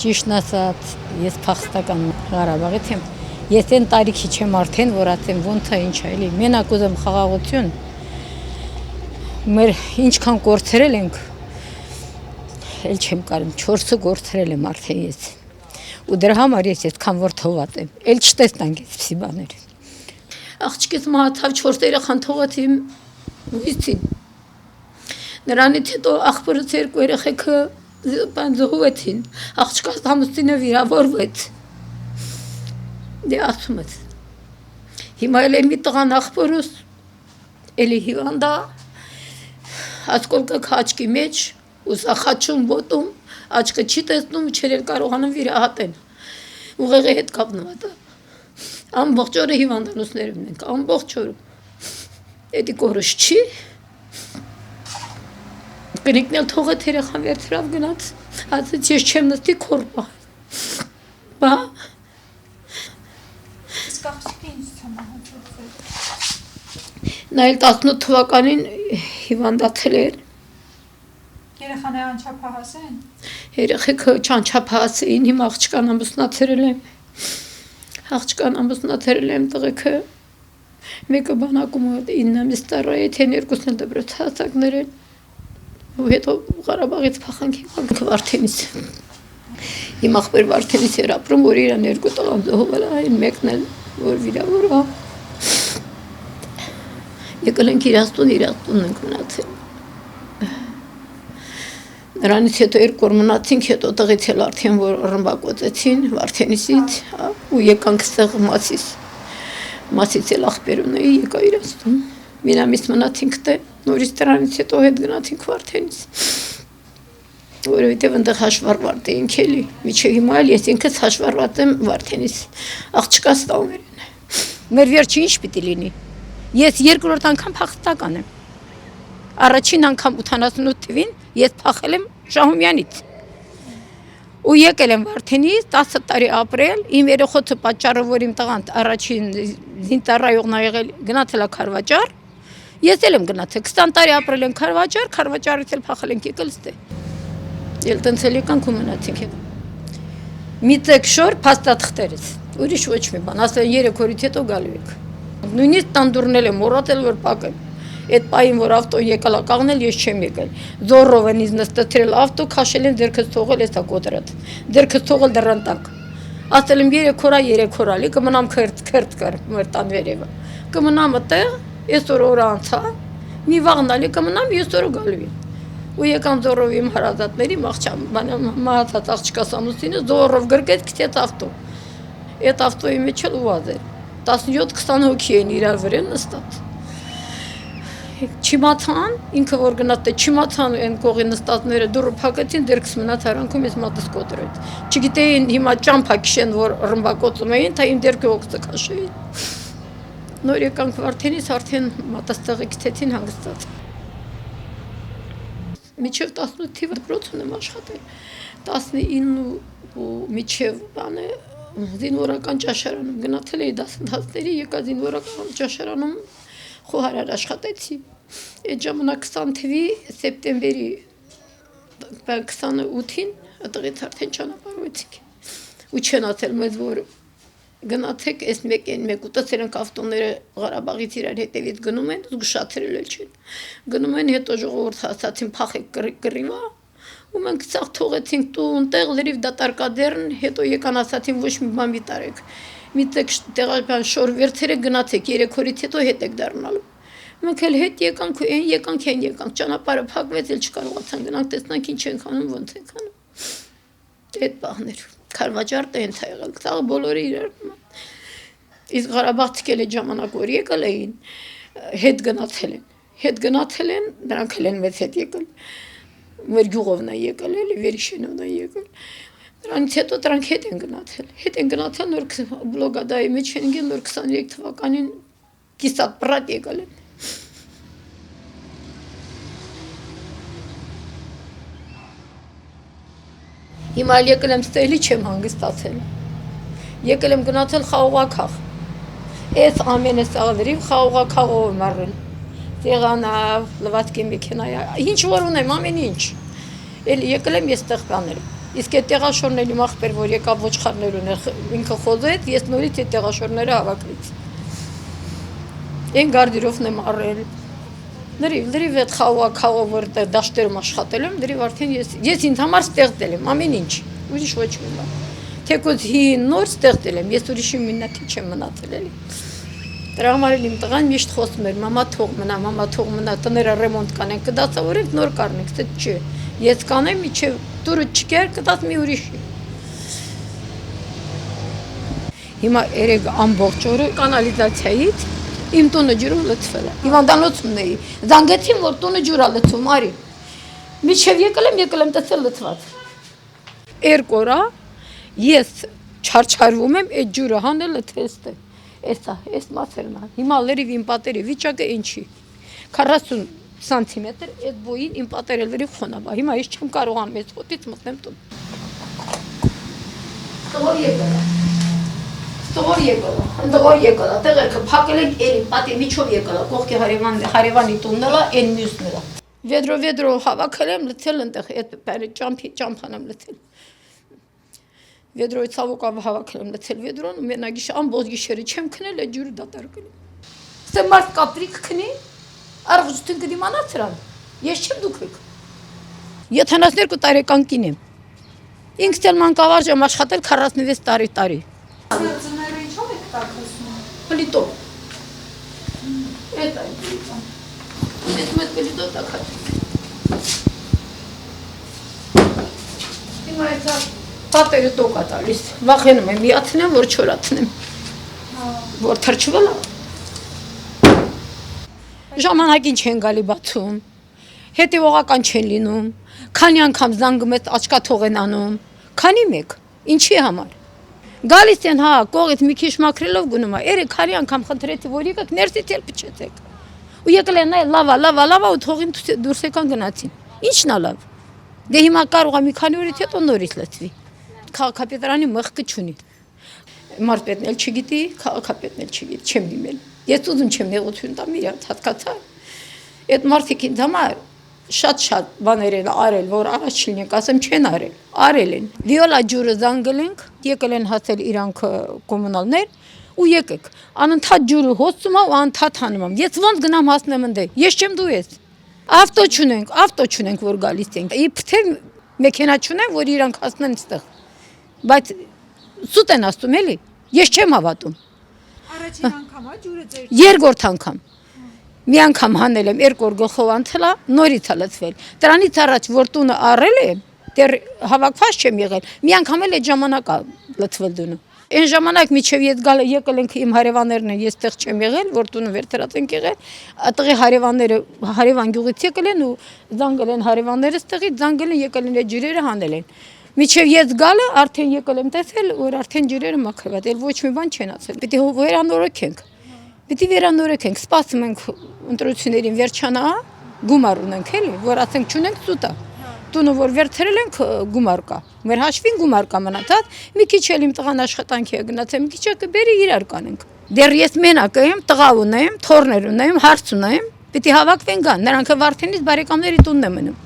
Ճիշտն ասած, ես փախստական Ղարաբաղից եմ։ Ես այն տարիքի չեմ արդեն, որ ասեմ ոնց է ինչ է, էլի։ Մենակ ուզում խաղաղություն։ Մեր ինչքան կորցրել ենք, էլ չեմ կարում, 4-ը կորցրել եմ արդեն ես։ Ու դրա համար ես այդքան որ թողած եմ։ Էլ չտեսնանք այսպիսի բաներ։ Աղջիկս մահացավ 4 երեխան թողած իմ ուսին։ Նրանից հետո աղբորս 2 երեխեքը զոհվեցին, աղջկաս ամուսինը վիրավորվեց։ Դե ասում ես։ Հիմա էլ մի տղան աղբորս էլի հիվանդ է, ասկոլկը աչքի մեջ, ուսա խաչում ոտում, աչքը չի տեսնում, չէր էլ կարողանում վիրահատեն։ Ուղեղի հետ կապնված է։ Ամբողջ օրը հիվանդանոցներում ենք, ամբողջ օրը։ Էդի կորուս չի։ Կնիկն էլ թողեց երեխան վերցրավ գնաց, ասաց ես չեմ նստի քորպա։ Բա։ Իսկ աղջիկը ինչ մահացել։ Նա էլ 18 թվականին հիվանդացել էր։ Երեխաները անչափահաս են։ Երեխեքը չանչափահաս էին, հիմա աղջկան ամուսնացրել եմ։ Աղջկան ամուսնացրել եմ տղեկը։ Մեկը բանակում 9 տարի է, թե 2-ն էլ դպրոց հասակներ են։ Ու հետո Ղարաբաղից փախանք հիմա Վարդենից։ Իմ աղբեր Վարդենից էր ապրում, որ իրան 2 տղան զոհվել այն մեկն էլ որ վիրավոր է։ Եկել ենք իրաստուն ենք մնացել։ Նրանից հետո 2 օր մնացինք, հետո տղից էլ արդեն որ ռմբակոծեցին Վարդենիսից, ու եկանք ստեղ Մասից էլ աղբեր ունեի, եկա իրաստուն։ Մի ամիս մնացինք դե, նորից դրանից հետո հետ գնացինք Վարդենից։ Որովհետև այնտեղ հաշվառված էինք էլի, մինչև հիմա էլ ես ինքս հաշվառված եմ Վարդենից, աղջկաս տաներն է։ Մեր վերջը ինչ պիտի լինի։ Ես 2-րդ անգամ փախստական եմ։ Առաջին անգամ 88 թվին ես փախել եմ Շահումյանից։ Ու եկել եմ Վարդենից 10 տարի ապրել, իմ երեխոքը պատճառը, որ իմ տղան առաջին զինծառայողն ա եղել, գնացել է Քարվաճար, ես էլ եմ գնացել, 20 տարի ապրել եմ Քարվաճար, Քարվաճարից էլ փախել ենք եկել ստե։ Էլ տենց էլ եկանք ու մնացինք։ Մի տեք շոր փաստաթղթերից, ուրիշ ոչ մի բան, ասել 3 օրից հետո գալու եք։ Նույնիսկ տանդուրնել եմ, մոռացել որ փակեմ։ Այդ պահին որ ավտոն եկալ է կաղնել, ես չեմ եկել։ Զորով են ինձ նստեցրել ավտո, քաշել են ձեռքս թողել, էսա կոտրած։ Ձեռքս թողել դռան տակ։ Ասել եմ 3 օր ալի, կմնամ քերտ կար մեր տան վերևը։ Կմնամ այդտեղ, այսօր օրը անցա, մի վաղն ալի կմնամ, ես օրը գալու եմ։ Ու եկան զորով իմ հարազատների մահացած աղջկաս ամուսինը զորով գրկեց գցեց ավտո։ Այդ ավտոյի մեջ էլ ուղղած էր։ 17-20 հոգի էին իրար վրա նստած։ Չիմացան, ինքը որ գնաց չիմացան այն կողի նստածները դուրը փակեցին, դերքս մնաց արանքում ես մատս կոտրեց։ Չգիտեին հիմա ճամփա քիշեն որ ռմբակոծում էին, թե իմ դերքը օգտը քաշեին։ Նոր եկանք Վարդենից արդեն մատս տեղը գցեցին հանգստած։ Միջև 18 թիվը դպրոցում եմ աշխատել։ 19 ու միջև բանը զինվորական ճաշարանում գնացել էի դասընթացների, եկա զինվորական ճաշարանում խոհարար աշխատեցի։ Այդ ժամանակ 20 թվի սեպտեմբերի 28-ին այդտեղից արդեն ճանապարհվեցինք։ Ու չեն ասել մեզ որ գնացեք այս մեկ ուտացել ենք ավտոները Ղարաբաղից իրար հետևից գնում են, զգուշացրել էլ չեն։ Գնում են հետո ժողովուրդ ասացին փախեք կռիվա, ու մենք ցախ թողեցինք տուն, տեղ լրիվ դատարկադերն, հետո եկան ասացին ոչ մի բան մի տարեք։ Մի տեղական շոր վերցրեք գնացեք 3 օրից հետո հետ եք դառնալու։ Մենք էլ հետ եկանք ու եկանք ճանապարհը փակվեց էլ չկարողացան գնանք տեսնանք ինչ ենք անում ոնց ենք անում։ Այդ բաղներ Քարվաճար տենց ա եղել, ցաղ բոլորը իրար։ Իսկ Ղարաբաղցիք էլ այդ ժամանակ որ եկել էին, հետ գնացել են, նրանք էլ են մեծ հետ եկել։ Մեր գյուղովն է եկել էլի, Վերիշենովն է եկել։ Դրանից հետո դրանք հետ են գնացել, նոր բլոգադայի մեջ են եկել, նոր 23 թվականին կիսատ պրատ եկել են։ Հիմա եկել եմ ստելի չեմ հանգստացել։ Եկել եմ գնացել խաղողակախ։ Այս ամենը սաղադրիվ խաղողակախով եմ առել։ Սեղանավ, լվացքի մեքենայա, ինչ որ ունեմ, ամեն ինչ։ Էլ եկել եմ ես տեղ կանել։ Իսկ այդ տեղաշորն էլի ախպեր, որ եկավ ոչխարներ ուներ, ինքը խոզեց, ես նորից այդ տեղաշորները հավաքրից։ Այն գարդիրովն եմ առել։ Լրիվ այդ խաղով որ դաշտերում աշխատել եմ, լրիվ արդեն ես ինձ համար ստեղծել եմ ամեն ինչ, ուրիշ ոչ մի բան։ Թեկուզ հին նոր ստեղծել եմ, ես ուրիշի միննաթի չեմ մնացել էլի։ Դրա համար էլ իմ տղան միշտ խոսում էր, մամա թող մնա, տները ռեմոնտ կանենք, կդասավորենք նոր կառնենք, դա չէ։ Ես կանեմ, իջև դուրը չկեր, կդաս մի ուրիշի։ Հիմա երեք ամբողջ օրը կանալիզացիայից իմ տունը ջուրով լցվել է։ Հիվանդանոցումն էի։ Զանգեցին, որ տունը ջուր է լցում, արի։ Միջև եկել եմ տեսել լցված։ Երկու օր ես չարչարվում եմ, այդ ջուրը հանելը թեստ է։ Այս մասերն է։ Հիմա լրիվ իմ պատերի վիճակը ինչի։ 40 սանտիմետր այդ բոյին իմ պատերը լրիվ խոնավ է։ Հիմա ես չեմ կարողանում այս հոտից մտնեմ տուն։ Տղոր եկել է, տեղերքը փակել ենք էլի, պատի միջով եկել է, կողքի հարևանի տունն է, այն մյուսն է։ Վեդրո հավաքել եմ, լցել ընտեղ, այդ ճամփան եմ լցել։ Վեդրոյի ցավոք հավաքել եմ լցել վեդրոն, ու մենագիշ ամբողջ գիշերը չեմ քնել, այդ ջուրը դատարկել եմ։ Ստե մարդ կապրիկ քնի, առողջություն կդիմանա սրան։ Ես չեմ դուք եք։ 72 տարեկան կին եմ։ Ինքս էլ մանկավարժ եմ աշխատել 46 տարի։ Ձները ինչով եք տաքացնում։ Պլիտով։ Էդ այն պլիտան։ Մեծ պլիտով տաքացնում։ Հիմա էսա պատերը տոկ է տալիս։ Վախենում եմ միացնեմ, որ չորացնեմ։ Որ թրջվել է։ Ժամանակին չեն գալի բացում։ Հետևողական չեն լինում։ Քանի անգամ զանգում ես աչքաթող են անում։ Քանի մեկ։ Ինչի համար։ Գալիս են կողից մի քիչ մաքրելով գնում է։ Երեք քանի անգամ խնդրեցի, որ եկեք ներսից էլ փչեցեք։ Ու եկել են լավա ու թողին դուրս եկան գնացին։ Ինչն է լավ։ Դե հիմա կարող է մի քանի օրից հետո նորից լցվի։ Քաղաքապետարանի մեղքը չունի։ Մարզպետն էլ չգիտի, քաղաքապետն էլ չգիտի, չեմ դիմել։ Ես ուզում չեմ նեղություն տամ իրանց, հասկացա։ Այդ մարդիկ ինձ համար շատ բաներ են արել, որ առաջ լինենք, ասեմ չեն արել են։ Վիոլա ջուրը զանգել ենք, եկել են հասել իրանք կոմունալներ ու եկեք։ Անընդհատ ջուրը հոսում է ու անընդհատ հանում եմ։ Ես ոնց գնամ հասնեմ ընդ։ Ես չեմ դու ես։ Ավտո չունենք, որ գալիս ենք։ Իբրև մեքենա չունեն, որ իրանք հասնեն այստեղ։ Բայց սուտ են ասում էլի։ Ես չեմ հավատում։ Առաջին անգամ է ջուրը ձեր։ Երկրորդ անգամ։ Մի անգամ հանել եմ, երկու օր գլխով անցել է, նորից է լցվել։ Դրանից առաջ որ տունը առել եմ, դեռ հավաքված չեմ եղել։ Մի անգամ էլ այդ ժամանակ է լցվել տունը։ Այն ժամանակ միջև ես եկել ենք իմ հարևաններն են, ես տեղ չեմ եղել, որ տունը վերցրած ենք եղել։ Տղի հարևանները հարևան գյուղից եկել են ու զանգել են հարևաններս տեղից, զանգել են եկել են այդ ջրերը հանել են։ Միջև ես գալը արդեն եկել եմ տեսել, որ արդեն ջրերը մաքրված, էլ ոչ մի բան չեն ասել։ Պիտի վերանորոգենք, սպասում ենք ընտրություններին վերջանա, գումար ունենք էլի, որ ասենք չունենք սուտա։ Տունը որ վերցրել ենք գումար կա։ Մեր հաշվին գումար կա մնացած, մի քիչ էլ իմ տղան աշխատանքի է գնացել, մի քիչ կբերի իրար կանենք։ Դեռ ես մենակ եմ, տղա ունեմ, թոռներ ունեմ, հարց ունեմ, պիտի հավաքվեն գան, նրանք Վարդենից բարեկամների տունն են մնում։